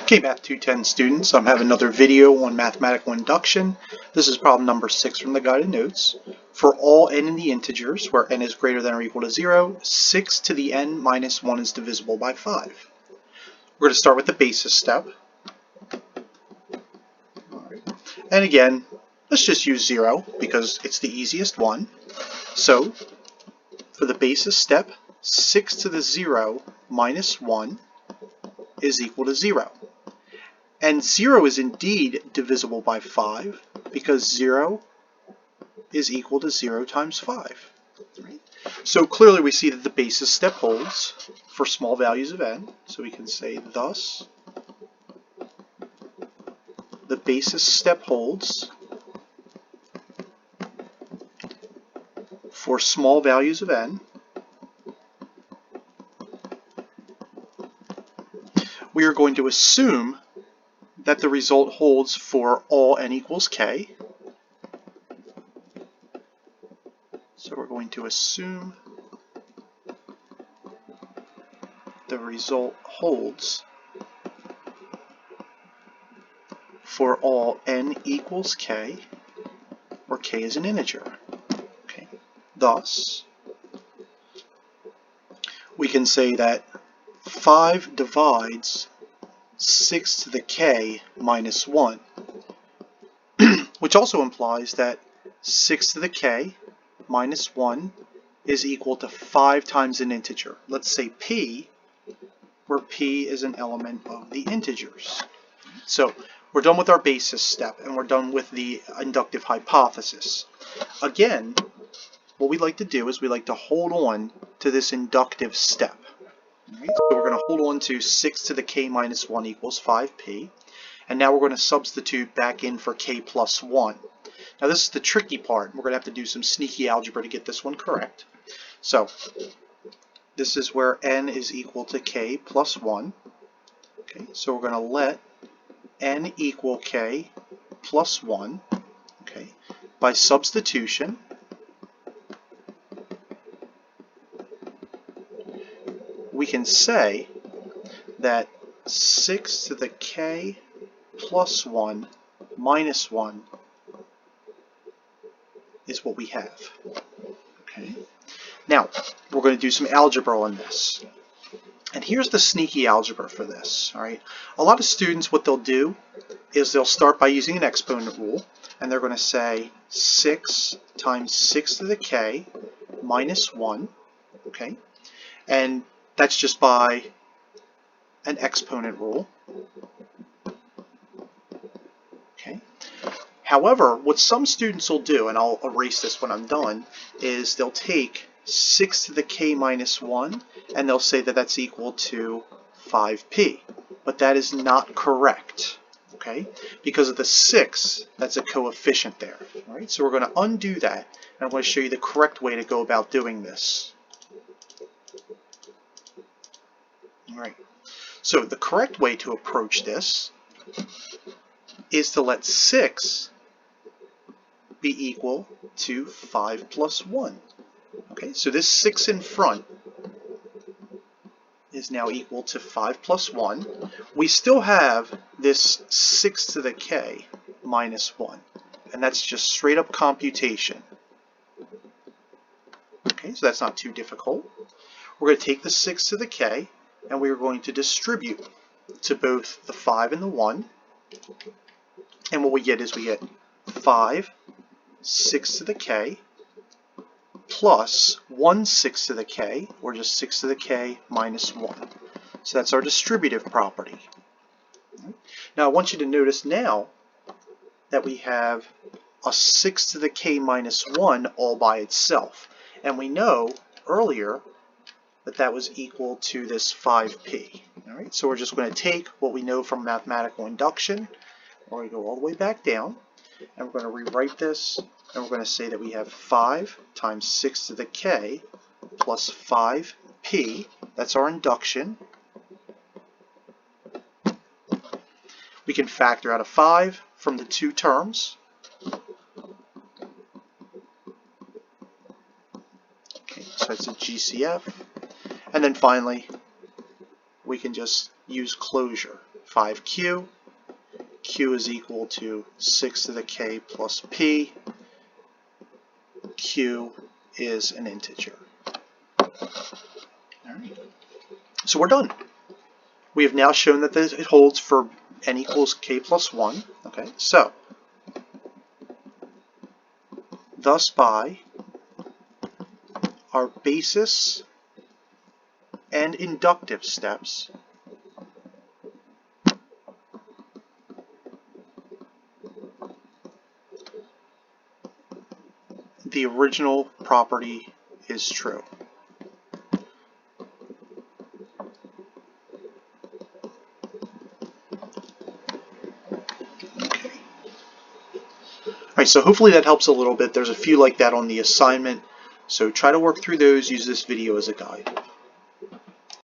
Okay, Math 210 students, I have another video on mathematical induction. This is problem number 6 from the guided notes. For all n in the integers, where n is greater than or equal to 0, 6 to the n minus 1 is divisible by 5. We're going to start with the basis step. And again, let's just use 0 because it's the easiest one. So, for the basis step, 6 to the 0 minus 1 is equal to 0. And 0 is indeed divisible by 5 because 0 is equal to 0 times 5. Right? So clearly we see that the basis step holds for small values of n. So we can say thus the basis step holds for small values of n. We are going to assume that the result holds for all n equals k. So we're going to assume the result holds for all n equals k, where k is an integer. Okay. Thus, we can say that 5 divides 6 to the k minus 1, which also implies that 6 to the k minus 1 is equal to 5 times an integer. Let's say p, where p is an element of the integers. So we're done with our basis step, and we're done with the inductive hypothesis. Again, what we like to do is we like to hold on to this inductive step. Right? So we're going to hold on to 6 to the k minus 1 equals 5p. And now we're going to substitute back in for k plus 1. Now this is the tricky part. We're going to have to do some sneaky algebra to get this one correct. So this is where n is equal to k plus 1. Okay, so we're going to let n equal k plus 1. Okay, by substitution, we can say that 6 to the k plus 1 minus 1 is what we have. Okay. Now, we're going to do some algebra on this. And here's the sneaky algebra for this. All right. A lot of students, what they'll do is they'll start by using an exponent rule, and they're going to say 6 times 6 to the k minus 1. Okay. And that's just by an exponent rule. Okay. However, what some students will do, and I'll erase this when I'm done, is they'll take 6 to the k minus 1 and they'll say that that's equal to 5p. But that is not correct. Okay? Because of the 6, that's a coefficient there. All right? So we're going to undo that, and I'm going to show you the correct way to go about doing this. All right. So the correct way to approach this is to let 6 be equal to 5 plus 1. Okay, so this 6 in front is now equal to 5 plus 1. We still have this 6 to the k minus 1, and that's just straight up computation. Okay, so that's not too difficult. We're going to take the 6 to the k, and we are going to distribute to both the 5 and the 1. And what we get is we get 5 6 to the k plus 1 6 to the k, or just 6 to the k minus 1. So that's our distributive property. Now I want you to notice now that we have a 6 to the k minus 1 all by itself. And we know earlier that that was equal to this 5p. All right, so we're just going to take what we know from mathematical induction. We're going to go all the way back down, and we're going to rewrite this, and we're going to say that we have 5 times 6 to the k plus 5p. That's our induction. We can factor out a 5 from the two terms. Okay, so that's a GCF. And then finally, we can just use closure. 5q. Q is equal to 6 to the k plus p. Q is an integer. All right. So we're done. We have now shown that it holds for n equals k plus 1. Okay, so thus by our basis and inductive steps, the original property is true. Okay. All right, so hopefully that helps a little bit. There's a few like that on the assignment, so try to work through those. Use this video as a guide.